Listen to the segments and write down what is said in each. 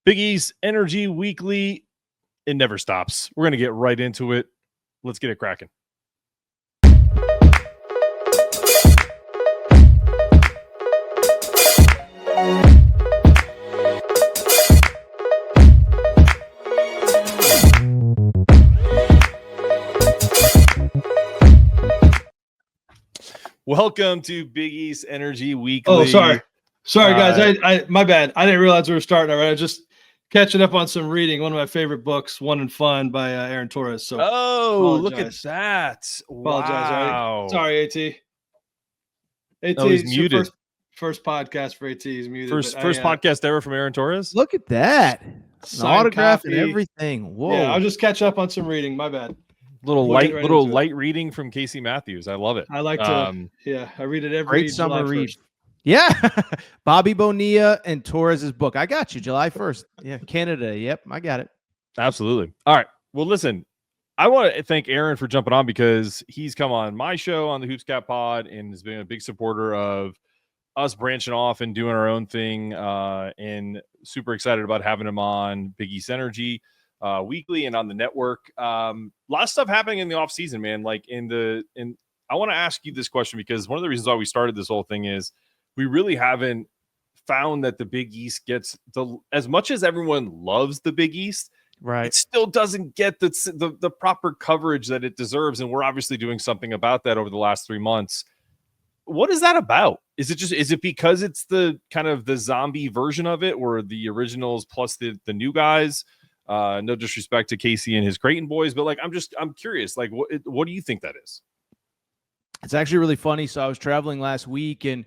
Big East Energy Weekly. It never stops. We're going to get right into it. Let's get it cracking. Welcome to Big East Energy Weekly. Oh, sorry, guys. I my bad. I didn't realize we were starting already. I was just catching up on some reading. One of my favorite books, One and Fun by Aaron Torres. So, look at that! Apologize. Wow. Right? Sorry, At. He's muted. First podcast for At. He's muted. First podcast ever from Aaron Torres. Look at that. An autograph and everything. Whoa. Yeah, I'll just catch up on some reading. My bad. Little light reading from Casey Matthews. I love it. I like to. I read it every great summer July read. 1st. Yeah, Bobby Bonilla and Torres's book. I got you, July 1st. Yeah, Canada. Yep, I got it. Absolutely. All right. Well, listen, I want to thank Aaron for jumping on because he's come on my show on the Hoopscat Pod and has been a big supporter of us branching off and doing our own thing. And super excited about having him on Big East Energy Weekly and on the network. A lot of stuff happening in the off season, man. Like I want to ask you this question because one of the reasons why we started this whole thing is we really haven't found that the Big East gets as much as everyone loves the Big East, right? It still doesn't get the proper coverage that it deserves. And we're obviously doing something about that over the last 3 months. What is that about? Is it because it's the kind of the zombie version of it or the originals plus the new guys? No disrespect to Casey and his Creighton boys, but like, I'm curious, like what do you think that is? It's actually really funny. So I was traveling last week and,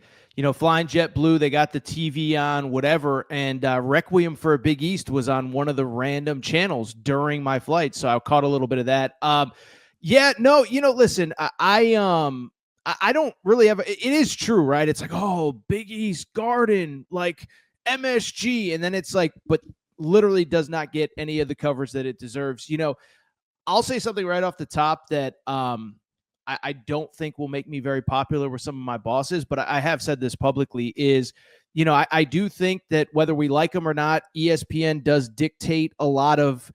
flying JetBlue, they got the TV on, whatever. And Requiem for a Big East was on one of the random channels during my flight. So I caught a little bit of that. Listen, I don't really have, it is true, right? It's like, oh, Big East Garden, like MSG. And then it's like, but literally does not get any of the coverage that it deserves. I'll say something right off the top that, I don't think will make me very popular with some of my bosses, but I have said this publicly is, I do think that whether we like them or not, ESPN does dictate a lot of,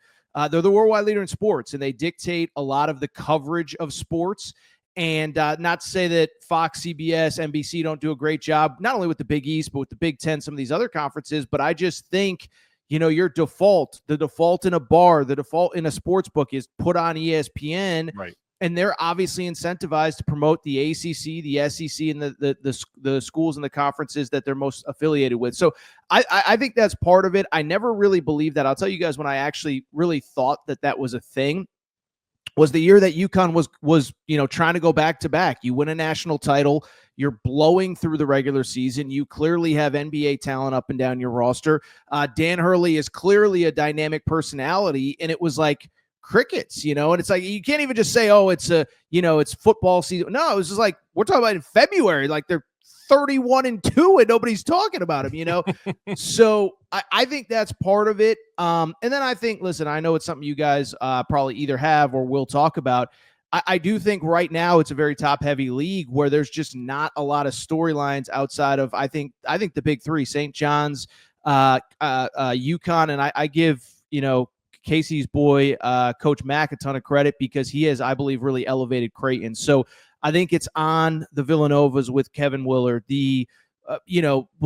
they're the worldwide leader in sports and they dictate a lot of the coverage of sports. And not to say that Fox, CBS, NBC don't do a great job, not only with the Big East, but with the Big Ten, some of these other conferences. But I just think, the default in a bar, the default in a sports book is put on ESPN. Right. And they're obviously incentivized to promote the ACC, the SEC, and the schools and the conferences that they're most affiliated with. So I think that's part of it. I never really believed that. I'll tell you guys when I actually really thought that was a thing was the year that UConn was trying to go back to back. You win a national title. You're blowing through the regular season. You clearly have NBA talent up and down your roster. Dan Hurley is clearly a dynamic personality, and it was like crickets, and it's like you can't even just say, oh, it's it's football season. No, it was just like we're talking about in February, like they're 31-2 and nobody's talking about them, So I think that's part of it. And then I think, listen, I know it's something you guys probably either have or will talk about. I do think right now it's a very top-heavy league where there's just not a lot of storylines outside of I think the big three: St. John's, UConn, and I give Casey's boy, Coach Mack, a ton of credit because he has, I believe, really elevated Creighton. So I think it's on the Villanovas with Kevin Willard. We'll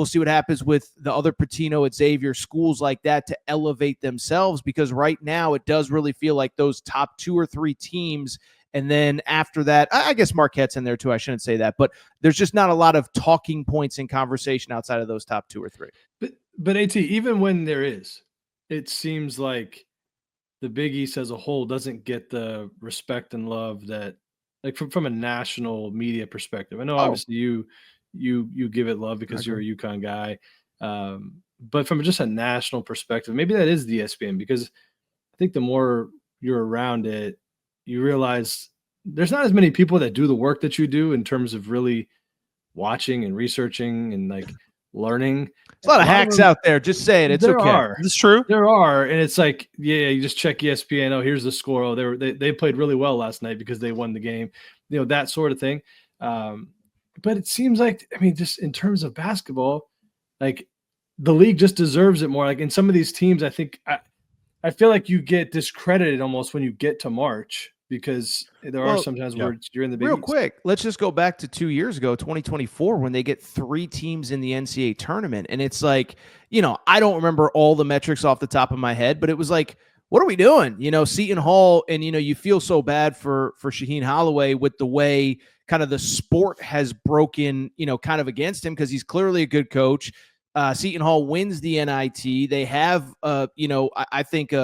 see what happens with the other Pitino at Xavier, schools like that to elevate themselves because right now it does really feel like those top 2 or 3 teams. And then after that, I guess Marquette's in there too. I shouldn't say that, but there's just not a lot of talking points in conversation outside of those top 2 or 3. But AT, even when there is, it seems like the Big East as a whole doesn't get the respect and love that, like from a national media perspective. I know obviously you give it love because you're a UConn guy, but from just a national perspective, maybe that is the ESPN because I think the more you're around it, you realize there's not as many people that do the work that you do in terms of really watching and researching and like learning. There's a lot of hacks out there. Just say it. It's okay. It's true. There are. And it's like, yeah, you just check ESPN. Oh, here's the score. Oh, they played really well last night because they won the game, that sort of thing. But it seems like, just in terms of basketball, like the league just deserves it more. Like in some of these teams, I think I feel like you get discredited almost when you get to March, because there are sometimes where you're in the Big Real East. Quick, let's just go back to 2 years ago, 2024, when they get 3 teams in the NCAA tournament. And it's like, I don't remember all the metrics off the top of my head, but it was like, what are we doing? Seton Hall, and, you feel so bad for Shaheen Holloway with the way kind of the sport has broken, kind of against him, because he's clearly a good coach. Seton Hall wins the NIT. They have, I think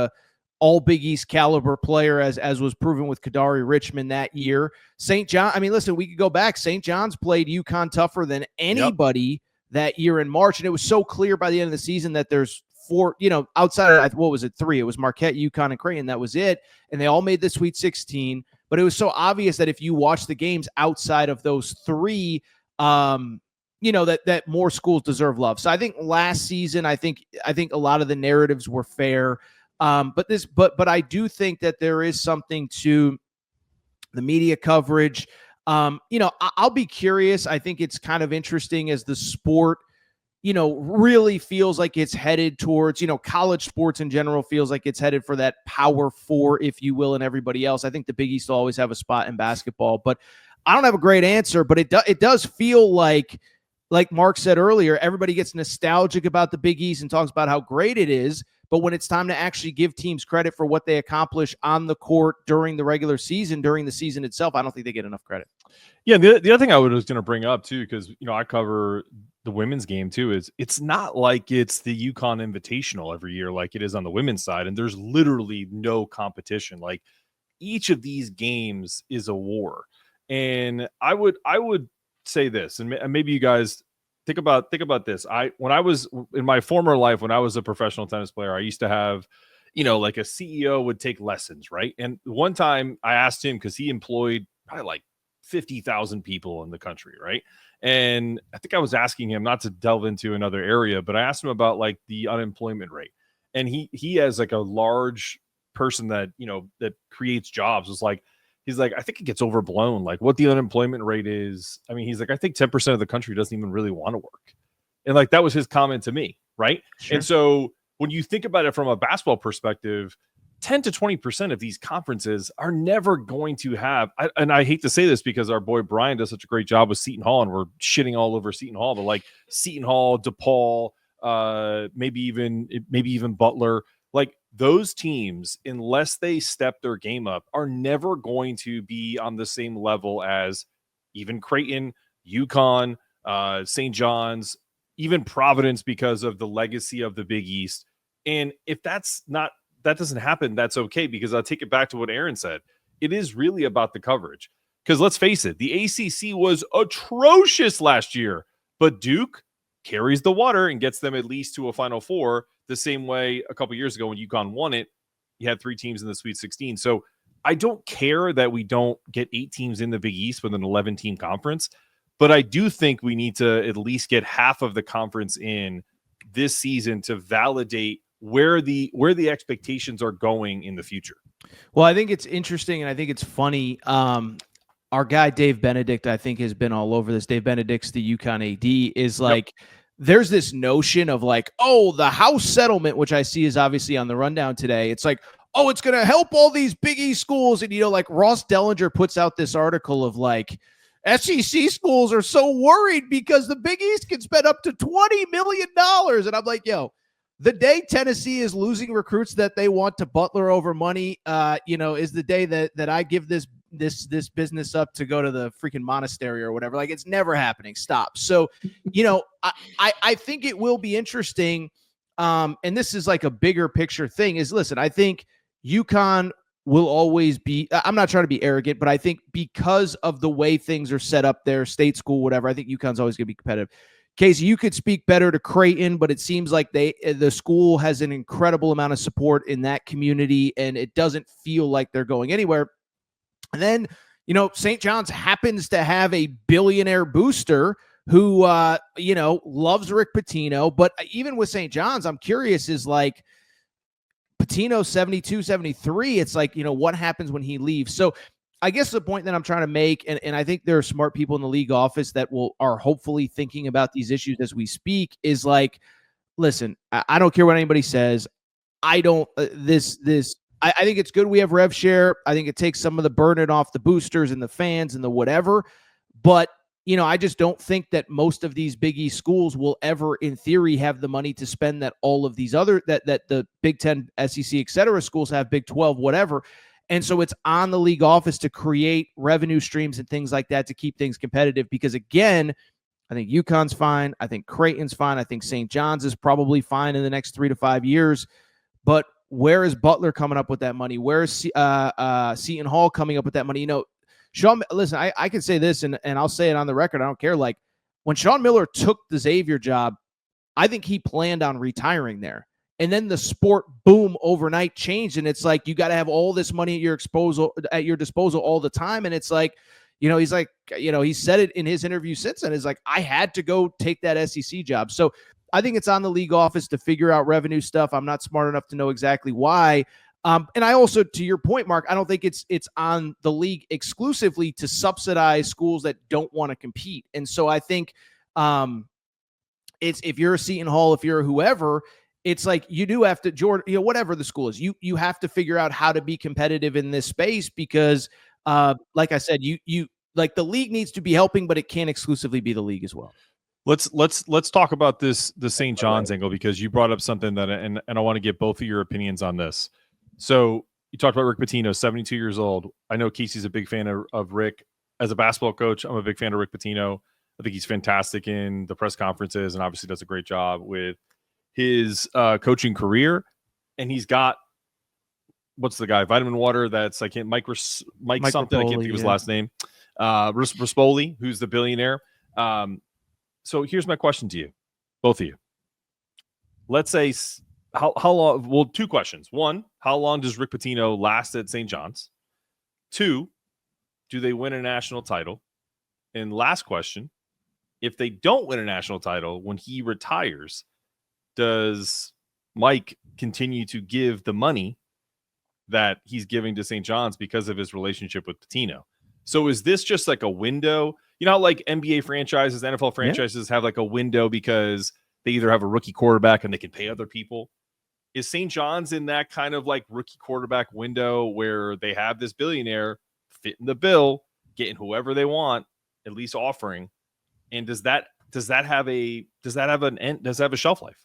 all Big East caliber player, as was proven with Kadari Richmond that year. St. John, I mean, listen, we could go back. St. John's played UConn tougher than anybody that year in March, and it was so clear by the end of the season that there's 4, outside of, what was it, 3? It was Marquette, UConn, and Creighton. That was it, and they all made the Sweet 16. But it was so obvious that if you watch the games outside of those 3, that more schools deserve love. So I think last season, I think a lot of the narratives were fair. But I do think that there is something to the media coverage. I'll be curious. I think it's kind of interesting as the sport, really feels like it's headed towards, college sports in general feels like it's headed for that Power 4, if you will, and everybody else. I think the Big East will always have a spot in basketball, but I don't have a great answer. But it does feel like Mark said earlier, everybody gets nostalgic about the Big East and talks about how great it is. But when it's time to actually give teams credit for what they accomplish on the court during the regular season, during the season itself, I don't think they get enough credit. Yeah, the other thing I was going to bring up too, because I cover the women's game too, is it's not like it's the UConn Invitational every year like it is on the women's side, and there's literally no competition. Like each of these games is a war, and I would say this, and maybe you guys think about this. When I was in my former life, when I was a professional tennis player, I used to have, like a CEO would take lessons, right? And one time I asked him, because he employed probably like 50,000 people in the country, right? And I think I was asking him, not to delve into another area, but I asked him about like the unemployment rate. And he has like a large person that, that creates jobs, was like, he's like, I think it gets overblown, like what the unemployment rate is. I mean, he's like, I think 10% of the country doesn't even really want to work. And like, that was his comment to me, right? Sure. And so when you think about it from a basketball perspective, 10 to 20% of these conferences are never going to have, and I hate to say this because our boy Brian does such a great job with Seton Hall, and we're shitting all over Seton Hall, but like Seton Hall, DePaul, maybe even Butler, like those teams, unless they step their game up, are never going to be on the same level as even Creighton, UConn, St. John's, even Providence, because of the legacy of the Big East. And if that doesn't happen, that's okay, because I'll take it back to what Aaron said. It is really about the coverage. Because let's face it, the ACC was atrocious last year, but Duke carries the water and gets them at least to a Final Four, the same way a couple years ago when UConn won it, you had 3 teams in the Sweet 16. So I don't care that we don't get 8 teams in the Big East with an 11-team conference, but I do think we need to at least get half of the conference in this season to validate where the expectations are going in the future. Well, I think it's interesting, and I think it's funny. Our guy Dave Benedict, I think, has been all over this. Dave Benedict's the UConn AD, is like, there's this notion of like, oh, the house settlement, which I see is obviously on the rundown today. It's like, oh, it's going to help all these Big East schools. And, like Ross Dellinger puts out this article of like, SEC schools are so worried because the Big East can spend up to $20 million. And I'm like, yo, the day Tennessee is losing recruits that they want to Butler over money, is the day that I give this business up to go to the freaking monastery or whatever. Like, it's never happening. Stop. So, I think it will be interesting. And this is like a bigger picture thing is, listen, I think UConn will always be, I'm not trying to be arrogant, but I think because of the way things are set up there, state school, whatever, I think UConn's always going to be competitive. Casey, you could speak better to Creighton, but it seems like the school has an incredible amount of support in that community, and it doesn't feel like they're going anywhere. And then, St. John's happens to have a billionaire booster who, loves Rick Pitino. But even with St. John's, I'm curious, is like Pitino 72, 73. It's like, what happens when he leaves? So I guess the point that I'm trying to make, and I think there are smart people in the league office that are hopefully thinking about these issues as we speak, is like, listen, I don't care what anybody says. I don't I think it's good we have rev share. I think it takes some of the burden off the boosters and the fans and the whatever. But, I just don't think that most of these Big East schools will ever, in theory, have the money to spend that all of these other, that the Big Ten, SEC, et cetera, schools have, Big 12, whatever. And so it's on the league office to create revenue streams and things like that to keep things competitive. Because, again, I think UConn's fine. I think Creighton's fine. I think St. John's is probably fine in the next 3 to 5 years. But where is Butler coming up with that money? Where is Seton Hall coming up with that money? Sean, listen, I can say this, and I'll say it on the record. I don't care. Like, when Sean Miller took the Xavier job, I think he planned on retiring there. And then the sport, boom, overnight changed. And it's like, you got to have all this money at your disposal all the time. And it's like, he's like, he said it in his interview since then. It's like, I had to go take that SEC job. So I think it's on the league office to figure out revenue stuff. I'm not smart enough to know exactly why. And I also, to your point, Mark, I don't think it's on the league exclusively to subsidize schools that don't want to compete. And so I think it's, if you're a Seton Hall, if you're whoever, it's like you do have to, Jordan, whatever the school is, you have to figure out how to be competitive in this space because, like I said, you like the league needs to be helping, but it can't exclusively be the league as well. Let's talk about the St. John's angle, because you brought up something that, and I want to get both of your opinions on this. So you talked about Rick Pitino, 72 years old. I know Casey's a big fan of Rick. As a basketball coach, I'm a big fan of Rick Pitino. I think he's fantastic in the press conferences and obviously does a great job with his coaching career. And he's got, what's the guy? Vitamin Water. That's, I can't, Mike something. I can't think of his last name. Rispoli, who's the billionaire. So here's my question to you, both of you. Let's say how long? Well, two questions. One, how long does Rick Pitino last at St. John's? Two, do they win a national title? And last question, if they don't win a national title, when he retires, does Mike continue to give the money that he's giving to St. John's because of his relationship with Pitino? So is this just like a window? You know how like NBA franchises, NFL franchises have like a window because they either have a rookie quarterback and they can pay other people? Is St. John's in that kind of like rookie quarterback window where they have this billionaire fitting the bill, getting whoever they want, at least offering? And does that have a shelf life?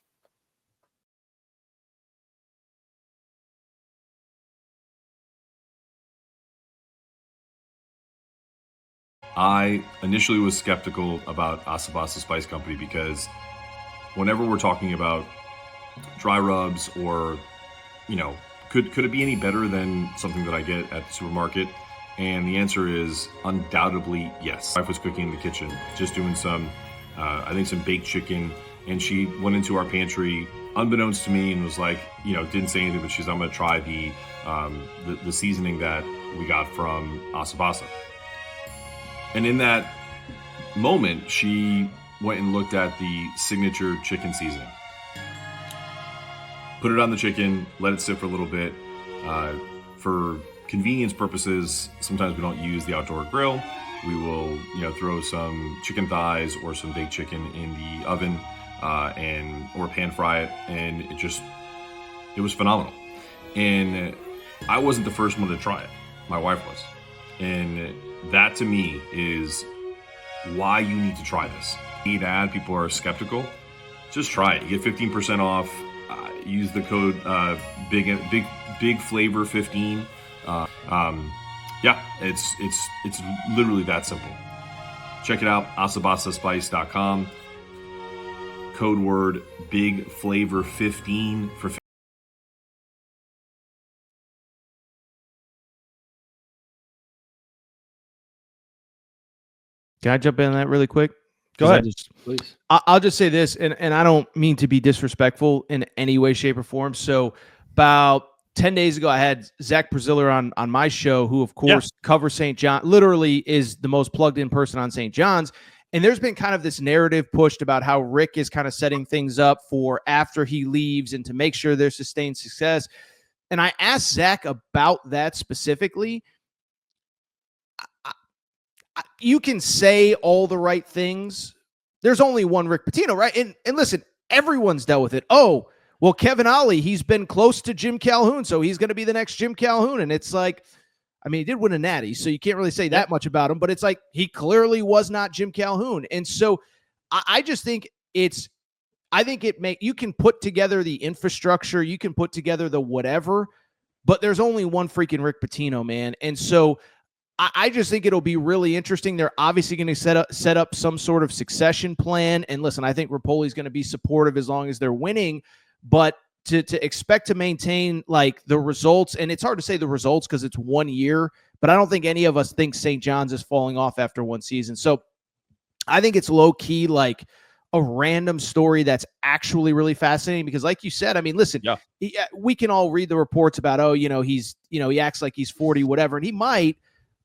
I initially was skeptical about Asabasa Spice Company because whenever we're talking about dry rubs or, could it be any better than something that I get at the supermarket? And the answer is undoubtedly yes. My wife was cooking in the kitchen, just doing some baked chicken, and she went into our pantry unbeknownst to me and was like, didn't say anything, but she's, I'm going to try the seasoning that we got from Asabasa. And in that moment, she went and looked at the signature chicken seasoning. Put it on the chicken, let it sit for a little bit. For convenience purposes, sometimes we don't use the outdoor grill. We will, throw some chicken thighs or some baked chicken in the oven or pan fry it, and it was phenomenal. And I wasn't the first one to try it. My wife was. And that to me is why you need to try this. People are skeptical. Just try it. You get 15% off. Use the code big flavor 15. It's literally that simple. Check it out, asabasaspice.com. Code word big flavor 15 for. Can I jump in on that really quick? Go ahead. Please. I'll just say this, and I don't mean to be disrespectful in any way, shape, or form. So about 10 days ago, I had Zach Braziller on my show, who, of course, covers St. John, literally is the most plugged-in person on St. John's. And there's been kind of this narrative pushed about how Rick is kind of setting things up for after he leaves and to make sure there's sustained success. And I asked Zach about that specifically. You can say all the right things. There's only one Rick Pitino, right? And listen, Everyone's dealt with it. Oh, well, Kevin Ollie, he's been close to Jim Calhoun, so he's going to be the next Jim Calhoun. And it's like, I mean, he did win a natty, so you can't really say that much about him, but it's like he clearly was not Jim Calhoun. And so I just think you can put together the infrastructure, you can put together the whatever, but there's only one freaking Rick Pitino, man. And so I just think it'll be really interesting. They're obviously going to set up some sort of succession plan. And listen, I think Rapoli's going to be supportive as long as they're winning, but to expect to maintain like the results, and it's hard to say the results because it's 1 year, but I don't think any of us think St. John's is falling off after one season. So I think it's low key, like a random story that's actually really fascinating because like you said, I mean, listen, we can all read the reports about, he acts like he's 40, whatever, and he might,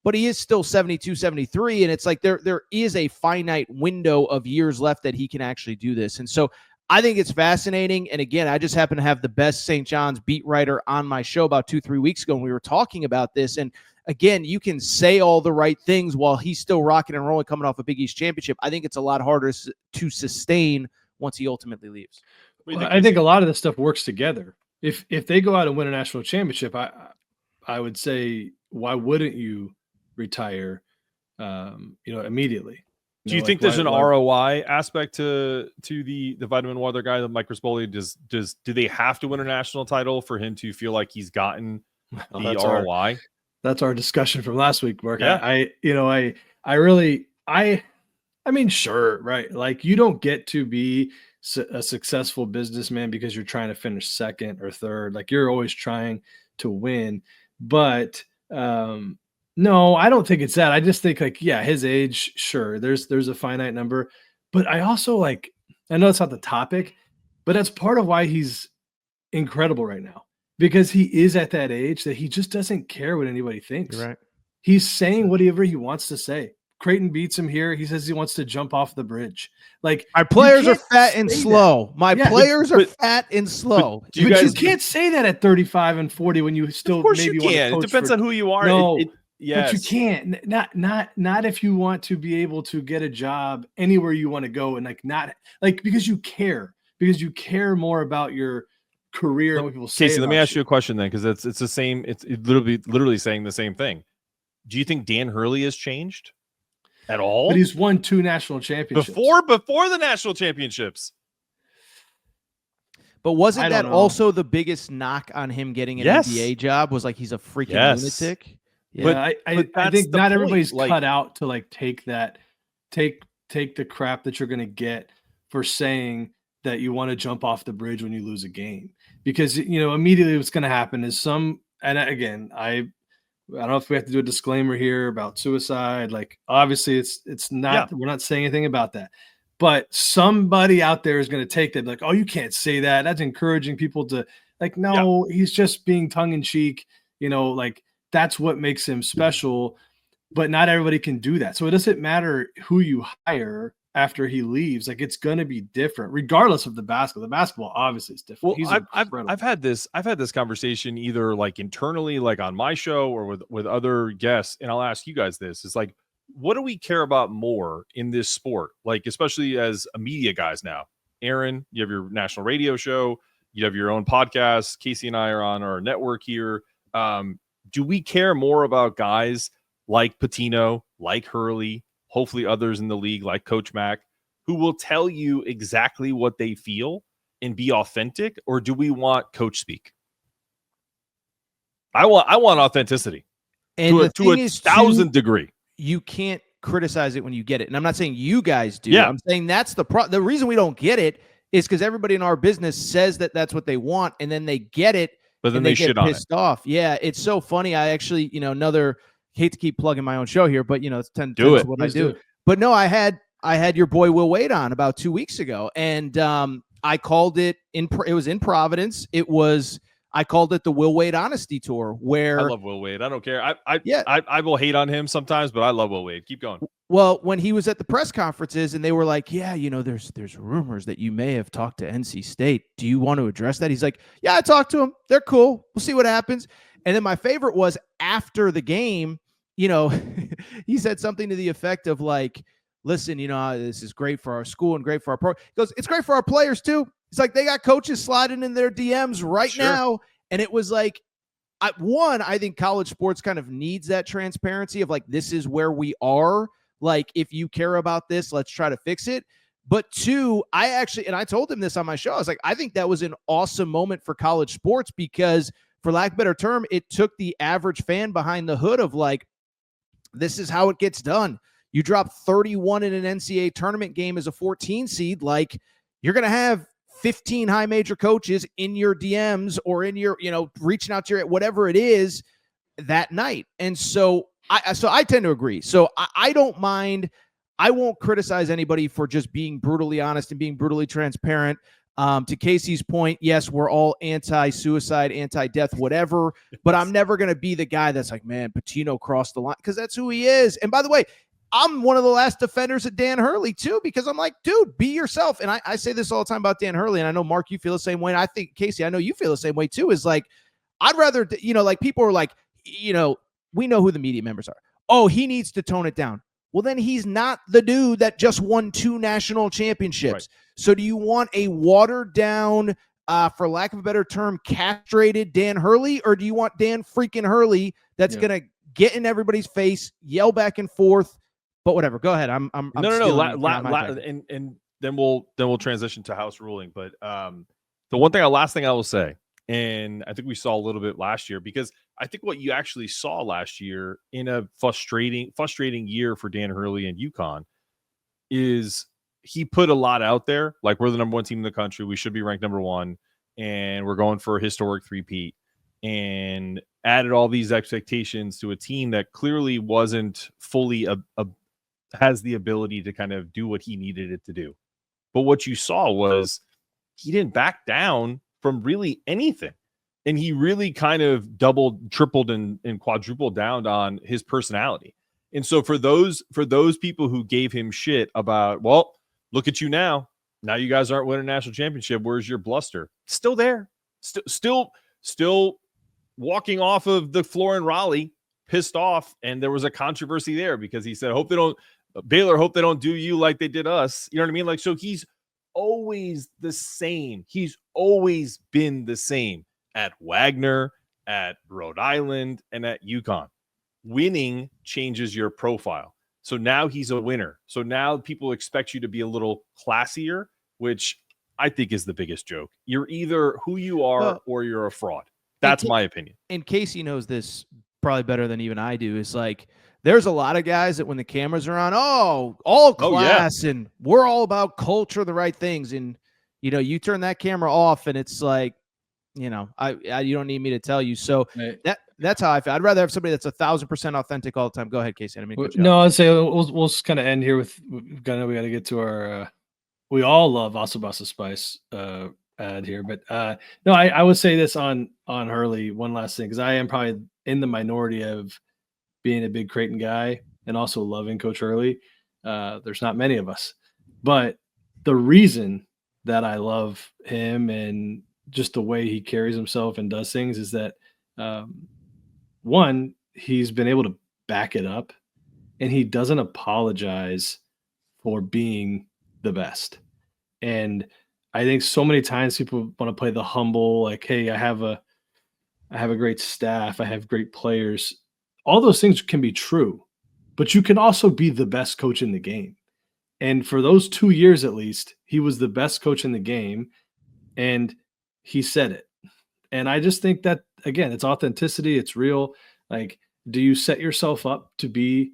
but he is still 72, 73. And it's like, there is a finite window of years left that he can actually do this. And so I think it's fascinating. And again, I just happen to have the best St. John's beat writer on my show about 2-3 weeks ago when we were talking about this. And again, you can say all the right things while he's still rocking and rolling coming off a Big East championship. I think it's a lot harder to sustain once he ultimately leaves. Well, I think a lot of this stuff works together. If they go out and win a national championship, I would say, why wouldn't you retire immediately? Do you think there's an ROI aspect to the vitamin water guy, the Mike Rispoli? Do they have to win a national title for him to feel like he's gotten the ROI? That's our discussion from last week, Mark. Yeah. I mean, sure, right? Like you don't get to be a successful businessman because you're trying to finish second or third. Like you're always trying to win, but no, I don't think it's that. I just think like, yeah, his age, sure, there's a finite number, but I also like, I know it's not the topic, but that's part of why he's incredible right now, because he is at that age that he just doesn't care what anybody thinks. You're right. He's saying whatever he wants to say. Creighton beats him here. He says he wants to jump off the bridge. Like my players are fat and slow. My players are fat and slow. But you can't say that at 35 and 40 when you still maybe want to coach. It depends on who you are. No, yes. But you can't. Not if you want to be able to get a job anywhere you want to go, and because you care more about your career than what people say. Casey, let me ask you a question then, because it's the same. It's literally saying the same thing. Do you think Dan Hurley has changed at all? But he's won 2 national championships before the national championships. But wasn't that also the biggest knock on him getting an NBA job? Was like he's a freaking lunatic. Yeah, but I think not everybody's cut out to like take the crap that you're going to get for saying that you want to jump off the bridge when you lose a game, because immediately what's going to happen is and again, I don't know if we have to do a disclaimer here about suicide. Like obviously it's not, we're not saying anything about that, but somebody out there is going to take that like, oh, you can't say that. That's encouraging people to like, no, he's just being tongue in cheek, like that's what makes him special, but not everybody can do that. So it doesn't matter who you hire after he leaves. Like it's going to be different regardless of the basketball. The basketball obviously is different. Well, I've had this conversation either like internally, like on my show, or with other guests. And I'll ask you guys this: is like, what do we care about more in this sport? Like, especially as a media guys now. Aaron, you have your national radio show, you have your own podcast. Casey and I are on our network here. Do we care more about guys like Pitino, like Hurley, hopefully others in the league like Coach Mack, who will tell you exactly what they feel and be authentic? Or do we want coach speak? I want authenticity, and to a 1,000 degree. You can't criticize it when you get it. And I'm not saying you guys do. Yeah. I'm saying that's the reason we don't get it is because everybody in our business says that that's what they want, and then they get it, but then they get pissed off. Yeah, it's so funny. I actually, hate to keep plugging my own show here, but it's what I do. But no, I had your boy Will Wade on about 2 weeks ago, and I called it it was in Providence. I called it the Will Wade Honesty Tour, where I love Will Wade. I don't care. I will hate on him sometimes, but I love Will Wade. Keep going. Well, when he was at the press conferences and they were like, yeah, there's rumors that you may have talked to NC State. Do you want to address that? He's like, yeah, I talked to him. They're cool. We'll see what happens. And then my favorite was after the game, he said something to the effect of like, listen, this is great for our school and great for our pro. He goes, it's great for our players too. It's like they got coaches sliding in their DMs right now. And it was like, I think college sports kind of needs that transparency of like, this is where we are. Like, if you care about this, let's try to fix it. But two, and I told him this on my show, I was like, I think that was an awesome moment for college sports because, for lack of a better term, it took the average fan behind the hood of like, this is how it gets done. You drop 31 in an NCAA tournament game as a 14 seed, like you're going to have 15 high major coaches in your DMs or in your, reaching out to your, whatever it is that night. And so I tend to agree. So I don't mind. I won't criticize anybody for just being brutally honest and being brutally transparent. To Casey's point, yes, we're all anti-suicide, anti-death, whatever, but I'm never going to be the guy that's like, man, Pitino crossed the line, because that's who he is. And by the way, I'm one of the last defenders of Dan Hurley too, because I'm like, dude, be yourself. And I say this all the time about Dan Hurley, and I know, Mark, you feel the same way. And I think, Casey, I know you feel the same way too, is like, I'd rather, like people are like, we know who the media members are. Oh, he needs to tone it down. Well, then he's not the dude that just won 2 national championships. Right. So do you want a watered down, for lack of a better term, castrated Dan Hurley, or do you want Dan freaking Hurley that's going to get in everybody's face, yell back and forth? But whatever, go ahead. I'm no. And then we'll transition to house ruling. But the last thing I will say, and I think we saw a little bit last year, because I think what you actually saw last year in a frustrating year for Dan Hurley and UConn is he put a lot out there. Like, we're the number 1 team in the country. We should be ranked number 1, and we're going for a historic three-peat, and added all these expectations to a team that clearly wasn't fully has the ability to kind of do what he needed it to do. But what you saw was he didn't back down from really anything. And he really kind of doubled, tripled, and quadrupled down on his personality. And so for those people who gave him shit about, well, look at you now. Now you guys aren't winning a national championship. Where's your bluster? Still there. Still walking off of the floor in Raleigh, pissed off. And there was a controversy there because he said, Baylor, hope they don't do you like they did us. You know what I mean? Like, so he's always the same. He's always been the same at Wagner, at Rhode Island, and at UConn. Winning changes your profile. So now he's a winner. So now people expect you to be a little classier, which I think is the biggest joke. You're either who you are or you're a fraud. That's my opinion. And Casey knows this probably better than even I do. It's like, there's a lot of guys that when the cameras are on, all class, and we're all about culture, the right things. And, you turn that camera off and it's like, you don't need me to tell you. So that's how I feel. I'd rather have somebody that's 1,000% authentic all the time. Go ahead, Casey. I'd say we'll just kind of end here with, we got to get to our, we all love Asabasa Spice ad here, but no, I would say this on Hurley. One last thing, because I am probably in the minority of being a big Creighton guy and also loving Coach Hurley. There's not many of us, but the reason that I love him and just the way he carries himself and does things is that, one, he's been able to back it up, and he doesn't apologize for being the best. And I think so many times people want to play the humble, like, hey, I have a great staff, I have great players. All those things can be true, but you can also be the best coach in the game. And for those 2 years, at least, he was the best coach in the game, and he said it. And I just think that, again, it's authenticity. It's real. Like, do you set yourself up to be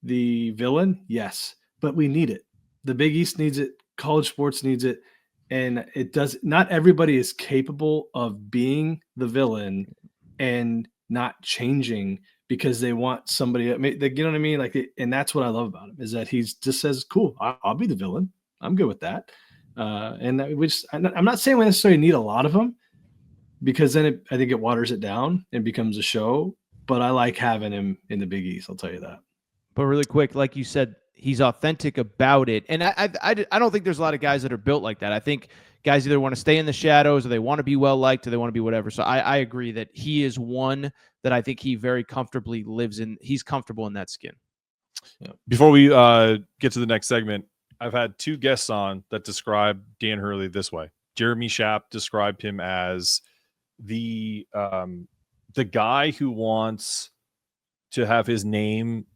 the villain? Yes, but we need it. The Big East needs it. College sports needs it. And it does. Not everybody is capable of being the villain and not changing because they want somebody, you know what I mean? Like, and that's what I love about him, is that he just says, cool, I'll be the villain. I'm good with that. And I'm not saying we necessarily need a lot of them, because then I think it waters it down and becomes a show, but I like having him in the Big East. I'll tell you that. But really quick, like you said, he's authentic about it. And I don't think there's a lot of guys that are built like that. I think guys either want to stay in the shadows, or they want to be well-liked, or they want to be whatever. So I agree that he is one that I think he very comfortably lives in. He's comfortable in that skin. Before we get to the next segment, I've had 2 guests on that describe Dan Hurley this way. Jeremy Schaap described him as the guy who wants to have his name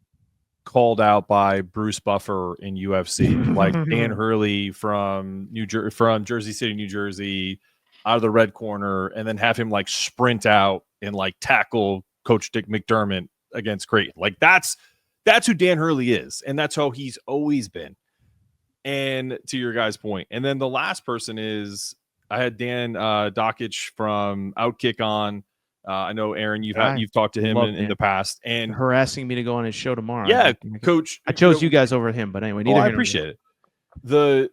called out by Bruce Buffer in UFC, like Dan Hurley from Jersey City, New Jersey, out of the red corner, and then have him like sprint out and like tackle Coach Dick McDermott against Creighton. Like that's who Dan Hurley is, and that's how he's always been. And to your guys' point, and then the last person is I had Dan Dockich from Outkick on. I know Aaron, you've talked to him in the past, and harassing me to go on his show tomorrow. Yeah, Coach, I chose you guys over him, but anyway, I appreciate it. The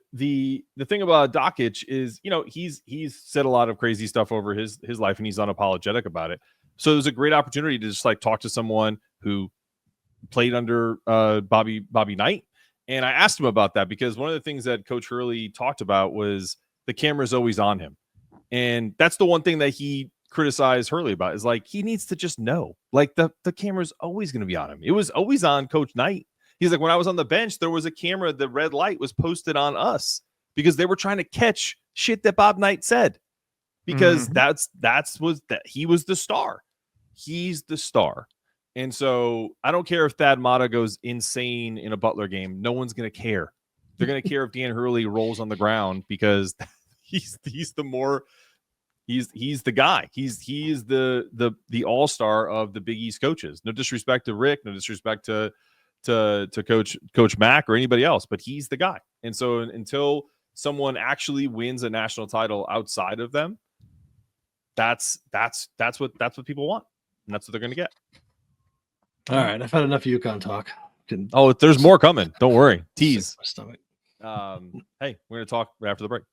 thing about Dockich is, he's said a lot of crazy stuff over his life, and he's unapologetic about it. So there's a great opportunity to just like talk to someone who played under Bobby Knight, and I asked him about that because one of the things that Coach Hurley talked about was the camera's always on him, and that's the one thing that he criticized Hurley about is like he needs to just know, like the camera's always going to be on him. It was always on Coach Knight. He's like, when I was on the bench, there was a camera, the red light was posted on us because they were trying to catch shit that Bob Knight said, because he was the star. He's the star. And so I don't care if Thad Matta goes insane in a Butler game. No one's going to care. They're going to care if Dan Hurley rolls on the ground because he's the guy. He is the all-star of the Big East coaches. No disrespect to Rick, no disrespect to Coach Mack or anybody else, but he's the guy. And so until someone actually wins a national title outside of them, that's what people want, and that's what they're going to get. All right, I've had enough UConn talk. There's more coming. Don't worry. Tease. My stomach. Hey, we're going to talk right after the break.